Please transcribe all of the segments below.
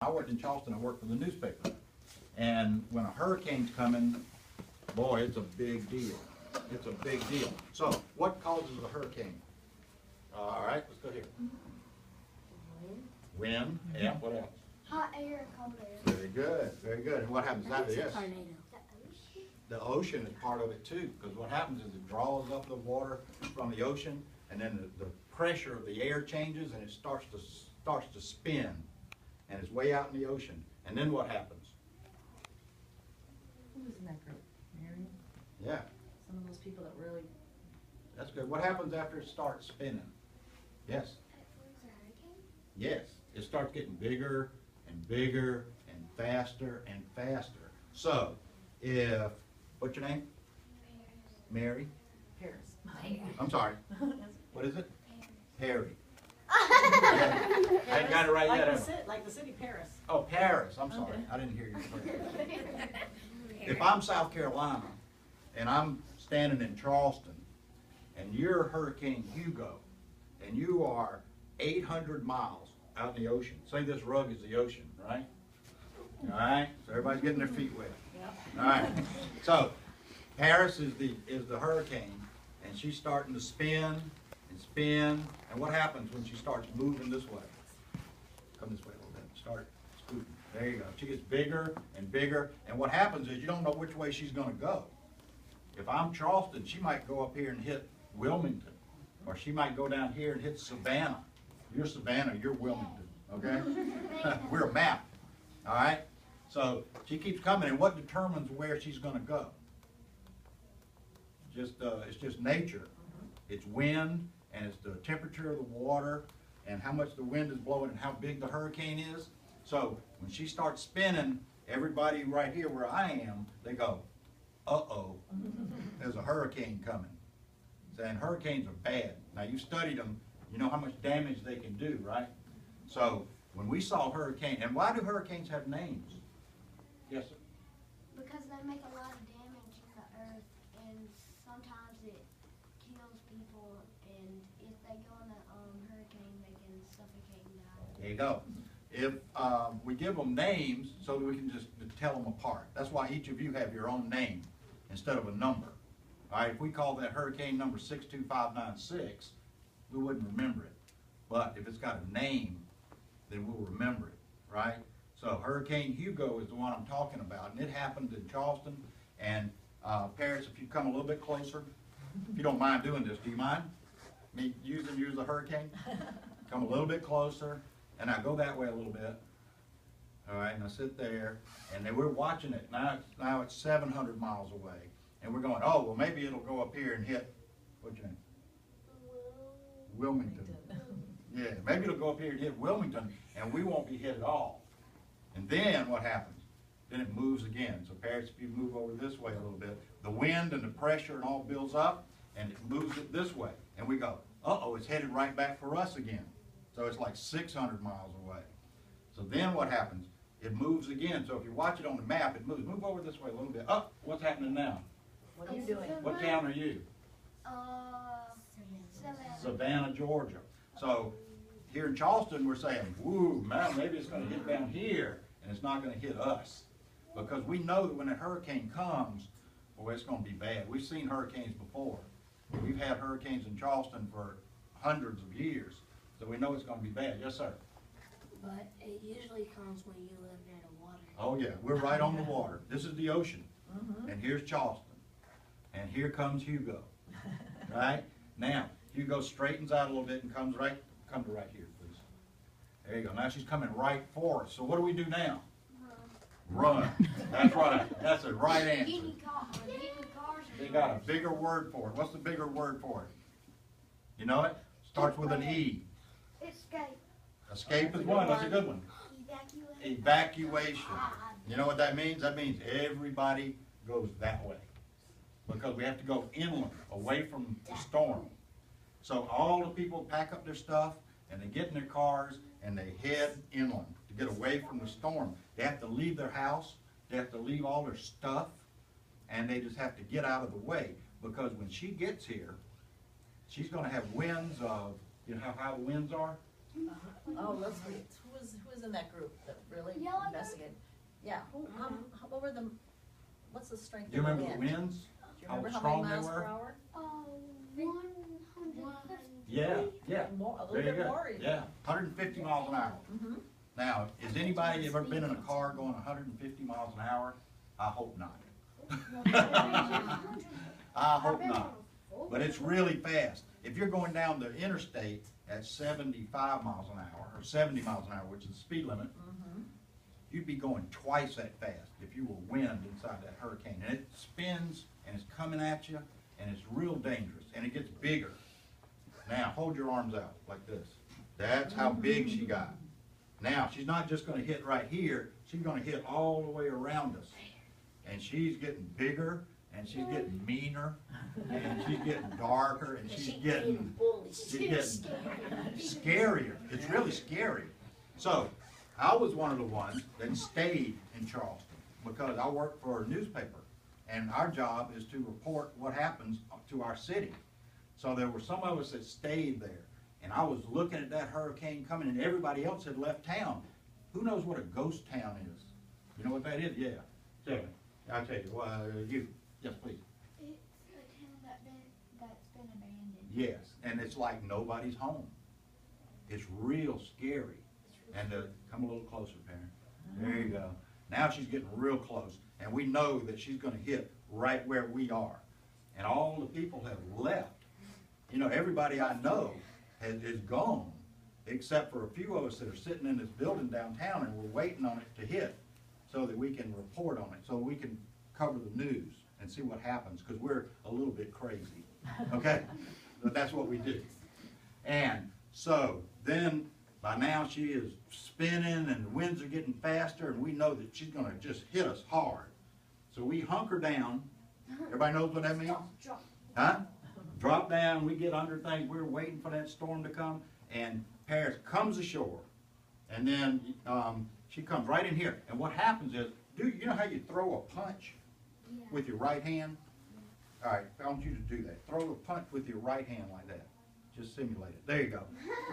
I worked in Charleston, I worked for the newspaper. And when a hurricane's coming, boy, it's a big deal. It's a big deal. So, what causes a hurricane? All right, let's go here. Wind, yeah, what else? Hot air, cold air. Very good, very good. And what happens after this? Tornado. The ocean is part of it too, because what happens is it draws up the water from the ocean, and then the pressure of the air changes, and it starts to spin, and it's way out in the ocean. And then what happens? Who was in that group? Mary? Yeah, Some of those people that really, that's good. What happens after it starts spinning? Yes, yes. It starts getting bigger and bigger and faster and faster. So, if, what's your name? Mary? Paris. I'm sorry. What is it? Harry. Paris, I got it right like yet. like the city Paris. Oh, Paris. I'm sorry. Okay. I didn't hear you correctly. If I'm South Carolina and I'm standing in Charleston and you're Hurricane Hugo and you are 800 miles out in the ocean, say this rug is the ocean, right? All right? So everybody's getting their feet wet. Yep. All right. So Paris is the hurricane, and she's starting to spin and spin. And what happens when she starts moving this way? Come this way a little bit. Start scooting. There you go. She gets bigger and bigger. And what happens is you don't know which way she's going to go. If I'm Charleston, she might go up here and hit Wilmington, or she might go down here and hit Savannah. You're Savannah, you're Wilmington. Okay? We're a map. All right? So she keeps coming, and what determines where she's going to go? It's just nature. It's wind, and it's the temperature of the water, and how much the wind is blowing, and how big the hurricane is. So when she starts spinning, everybody right here where I am, they go, uh-oh, there's a hurricane coming. And hurricanes are bad. Now you've studied them, you know how much damage they can do, right? So when we saw hurricane, and why do hurricanes have names? Yes, sir? Because they make a lot of damage in the earth, and sometimes it kills people, and if they go in a hurricane, they can suffocate and die. There you go. If we give them names so that we can just tell them apart. That's why each of you have your own name instead of a number. All right, if we call that hurricane number 62596, we wouldn't remember it. But if it's got a name, then we'll remember it, right? So Hurricane Hugo is the one I'm talking about, and it happened in Charleston. And Paris, if you come a little bit closer, if you don't mind doing this, do you mind me using you as a hurricane? Come a little bit closer, and I go that way a little bit. All right, and I sit there, and then we're watching it. Now it's 700 miles away, and we're going, oh, well, maybe it'll go up here and hit, what's your name? Wilmington. Yeah, maybe it'll go up here and hit Wilmington, and we won't be hit at all. And then what happens? Then it moves again. So Paris, if you move over this way a little bit, the wind and the pressure and all builds up, and it moves it this way. And we go, uh-oh, it's headed right back for us again. So it's like 600 miles away. So then what happens? It moves again. So if you watch it on the map, it moves. Move over this way a little bit. Oh, what's happening now? What are you doing? What town are you? Savannah, Georgia. So here in Charleston, we're saying, woo, man, maybe it's going to hit down here, and it's not going to hit us. Because we know that when a hurricane comes, boy, it's going to be bad. We've seen hurricanes before. We've had hurricanes in Charleston for hundreds of years, so we know it's going to be bad. Yes, sir? But it usually comes when you live near the water. Oh, yeah, we're right on the water. This is the ocean, and here's Charleston, and here comes Hugo, right? Now, Hugo straightens out a little bit and come to right here, please. There you go. Now she's coming right for us. So what do we do now? Run. That's right. That's the right answer. They got a bigger word for it. What's the bigger word for it? You know it? Starts with an E. Escape. Escape is one. That's a good one. Evacuation. You know what that means? That means everybody goes that way. Because we have to go inland, away from the storm. So all the people pack up their stuff, and they get in their cars, and they head inland to get away from the storm. They have to leave their house, they have to leave all their stuff, and they just have to get out of the way. Because when she gets here, she's going to have winds of, you know how high the winds are? Oh, let's read. Who was in that group that really? What's the strength Do you of the remember wind? the winds? Do you How remember how strong many they miles per were? hour? 150. Yeah. More, a There little you bit go. more even. Yeah, 150 miles an hour. Mm-hmm. Now, has anybody ever been in a car going 150 miles an hour? I hope not. I hope not. But it's really fast. If you're going down the interstate at 75 miles an hour, or 70 miles an hour, which is the speed limit, Mm-hmm. you'd be going twice that fast if you were wind inside that hurricane. And it spins, and it's coming at you, and it's real dangerous, and it gets bigger. Now, hold your arms out like this. That's how big she got. Now, she's not just gonna hit right here, she's gonna hit all the way around us. And she's getting bigger, and she's getting meaner, and she's getting darker, and she's getting scarier. It's really scary. So, I was one of the ones that stayed in Charleston, because I work for a newspaper, and our job is to report what happens to our city. So there were some of us that stayed there, and I was looking at that hurricane coming, and everybody else had left town. Who knows what a ghost town is? You know what that is? Yeah. Tell me. I'll tell you. You. Yes, please. It's a town that's been abandoned. Yes, and it's like nobody's home. It's real scary. And come a little closer, Perrin. There you go. Now she's getting real close, and we know that she's gonna hit right where we are. And all the people have left. You know, everybody I know is gone, except for a few of us that are sitting in this building downtown, and we're waiting on it to hit so that we can report on it, so we can cover the news and see what happens, because we're a little bit crazy, okay? But that's what we do. And so then, by now she is spinning and the winds are getting faster, and we know that she's gonna just hit us hard. So we hunker down. Everybody knows what that means? Huh? Drop down, we get under things, we're waiting for that storm to come, and Paris comes ashore. And then she comes right in here. And what happens is, you know how you throw a punch Yeah. with your right hand? All right, I want you to do that. Throw a punch with your right hand like that. Just simulate it. There you go.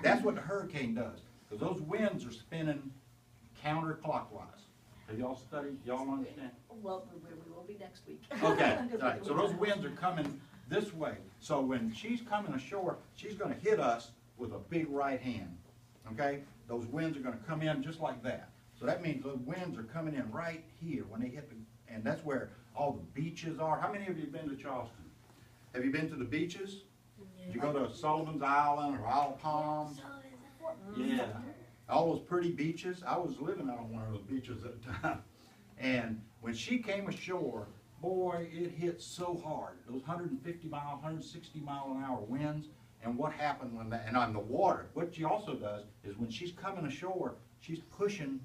That's what the hurricane does, because those winds are spinning counterclockwise. Have y'all studied? Y'all understand? Well, we will be next week. Okay, all right. So those winds are coming this way. So when she's coming ashore, she's gonna hit us with a big right hand, okay? Those winds are gonna come in just like that. So that means those winds are coming in right here when they hit and that's where all the beaches are. How many of you have been to Charleston? Have you been to the beaches? Did you go to Sullivan's Island or Isle of Palms? Yeah, all those pretty beaches. I was living out on one of those beaches at the time. And when she came ashore, boy, it hit so hard. Those 150 mile, 160 mile an hour winds. And what happened when that, and on the water, what she also does is when she's coming ashore, she's pushing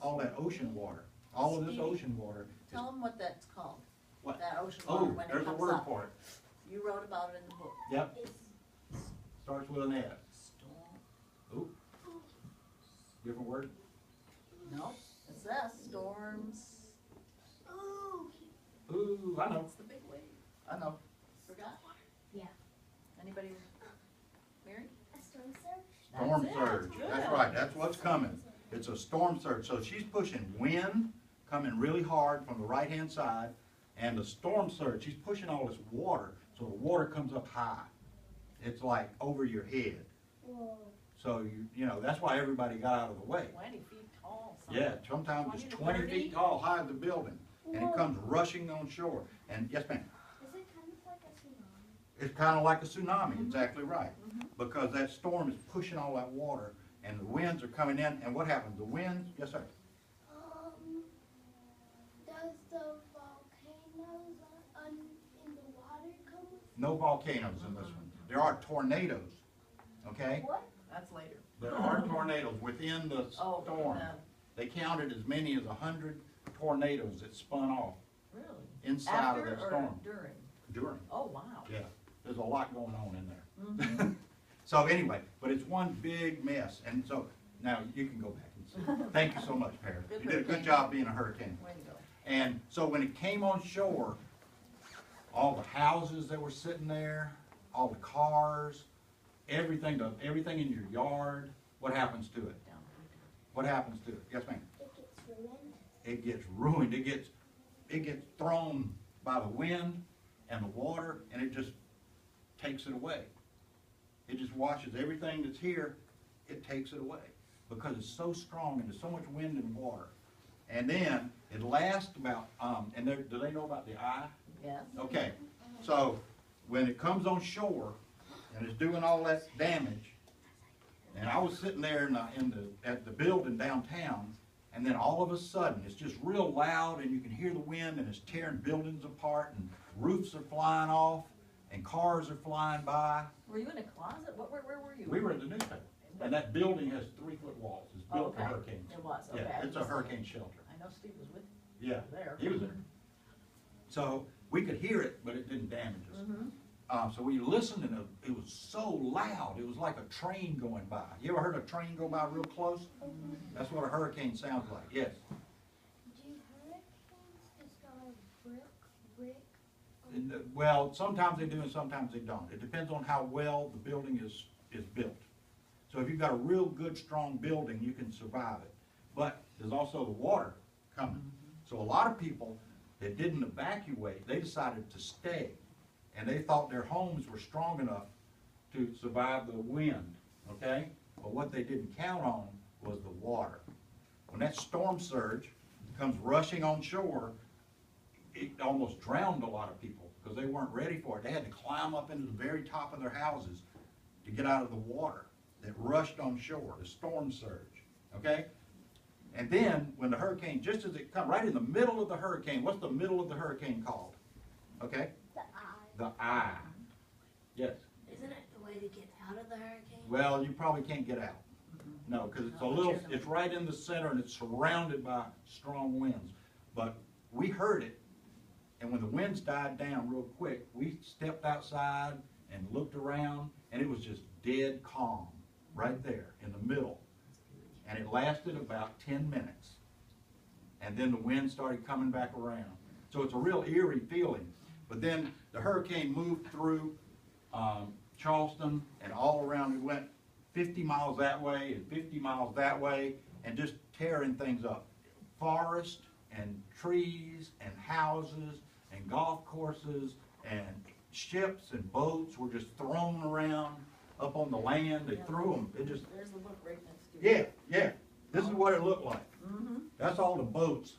all that ocean water. All of this ocean water. Tell them what that's called. What? That ocean water Oh, when it there's a comes word up. for it. You wrote about it in the book. Yep, starts with an S. Storm. Ooh. Different word? No, it's that. Storms. Ooh, I know, It's the big wave. I know. Forgot? Yeah. Anybody? Mary? A storm surge? Storm That's it. surge, that's Good. right, that's what's coming. It's a storm surge, so she's pushing wind, coming really hard from the right-hand side, and the storm surge, she's pushing all this water, so the water comes up high. It's like over your head. Whoa. So you know, that's why everybody got out of the way. 20 feet tall. Yeah, sometimes it's 20 to 20 feet tall, high as the building, and it comes rushing on shore. And yes, ma'am, Is it kind of like a tsunami? it's kind of like a tsunami, exactly right. Because that storm is pushing all that water, and the winds are coming in, and what happens? The winds, yes, sir? Does the volcanoes in the water come with? No volcanoes in this one. There are tornadoes, okay? What? That's later. There are tornadoes within the Oh, storm. They counted as many as 100 tornadoes that spun off really? inside After of that or storm. during? During, Oh, wow. yeah. There's a lot going on in there. Mhm. So anyway, but it's one big mess, and so, now you can go back and see. Thank you so much, Perry. Good You did a good hurricane. job being a hurricane. Way to go. And so when it came on shore, all the houses that were sitting there, all the cars, everything in your yard, what happens to it? Down. What happens to it? Yes, ma'am? It gets ruined. It gets ruined. it gets thrown by the wind and the water, and it just takes it away. It just washes everything that's here, it takes it away, because it's so strong and there's so much wind and water. And then it lasts about, do they know about the eye? Yes. Okay, so when it comes on shore and it's doing all that damage, and I was sitting there at the building downtown, and then all of a sudden, it's just real loud, and you can hear the wind, and it's tearing buildings apart, and roofs are flying off, and cars are flying by. Were you in a closet? Where were you? We were in the newspaper, and that building has 3-foot walls. It's built for Okay. hurricanes. It was, okay. Yeah, it's a hurricane shelter. I know Steve was with Yeah, there. he was there. So we could hear it, but it didn't damage us. Mm-hmm. So we listened, and it was so loud. It was like a train going by. You ever heard a train go by real close? That's what a hurricane sounds like. Yes. Do hurricanes just go brick? Well, sometimes they do and sometimes they don't. It depends on how well the building is built. So if you've got a real good, strong building, you can survive it. But there's also the water coming. So a lot of people that didn't evacuate, they decided to stay. And they thought their homes were strong enough to survive the wind, okay? But what they didn't count on was the water. When that storm surge comes rushing on shore, it almost drowned a lot of people because they weren't ready for it. They had to climb up into the very top of their houses to get out of the water that rushed on shore, the storm surge, okay? And then when the hurricane, just as it comes, right in the middle of the hurricane, what's the middle of the hurricane called? Okay? The eye. The eye. Yes. Isn't it the way to get out of the hurricane? Well, you probably can't get out. No, because it's a little, it's right in the center and it's surrounded by strong winds. But we heard it, and when the winds died down real quick, we stepped outside and looked around, and it was just dead calm right there in the middle. And it lasted about 10 minutes. And then the wind started coming back around. So it's a real eerie feeling. But then the hurricane moved through Charleston and all around. It went 50 miles that way and 50 miles that way, and just tearing things up. Forest and trees and houses and golf courses and ships and boats were just thrown around up on the land. They threw them. It just, There's the book right next to you. yeah. This is what it looked like. Mm-hmm. That's all the boats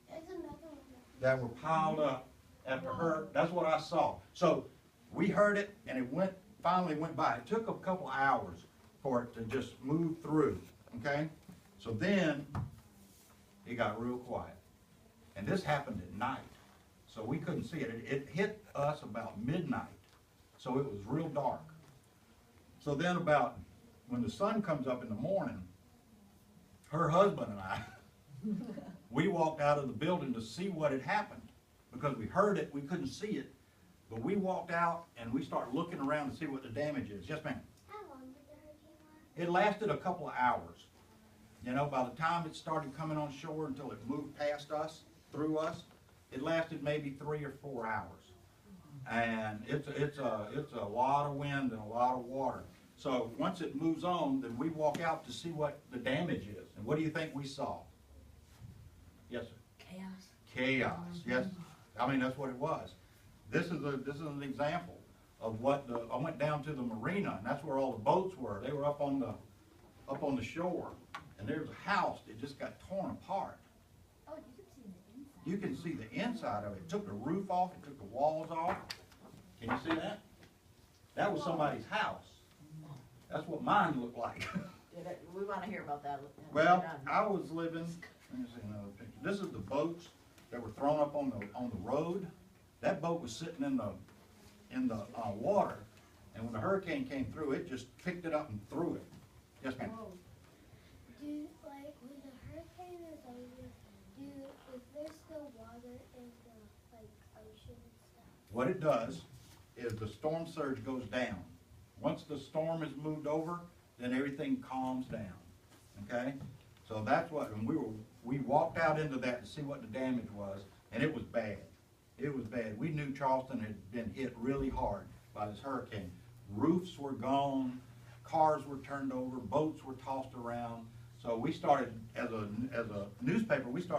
There's another one. that were piled up after her. That's what I saw. So we heard it, and it finally went by. It took a couple hours for it to just move through, okay? So then it got real quiet. And this happened at night, so we couldn't see it. It hit us about midnight, so it was real dark. So then about, when the sun comes up in the morning, her husband and I, we walked out of the building to see what had happened. Because we heard it, we couldn't see it, but we walked out and we started looking around to see what the damage is. Yes, ma'am. How long did the hurricane last? It lasted a couple of hours. You know, by the time it started coming on shore until it moved past us, through us, it lasted maybe 3 or 4 hours. And it's a lot of wind and a lot of water. So once it moves on, then we walk out to see what the damage is. And what do you think we saw? Yes, sir. Chaos. Chaos, yes. I mean, that's what it was. This is an example of what I went down to the marina, and that's where all the boats were. They were up on the shore, and there's a house that just got torn apart. Oh, you can see the inside. You can see the inside of it. It took the roof off, it took the walls off. Can you see that? That was somebody's house. That's what mine looked like. We want to hear about that. Well, I was living, let me see another picture. This is the boats that were thrown up on the road. That boat was sitting in the water, and when the hurricane came through, it just picked it up and threw it. Yes, ma'am. Whoa. Like, when the hurricane is over, is there still water in the, like, ocean and stuff? What it does is the storm surge goes down. Once the storm is moved over, then everything calms down, okay? So that's what, and we walked out into that to see what the damage was, and it was bad. It was bad. We knew Charleston had been hit really hard by this hurricane. Roofs were gone, cars were turned over, boats were tossed around. So we started, as a newspaper, we started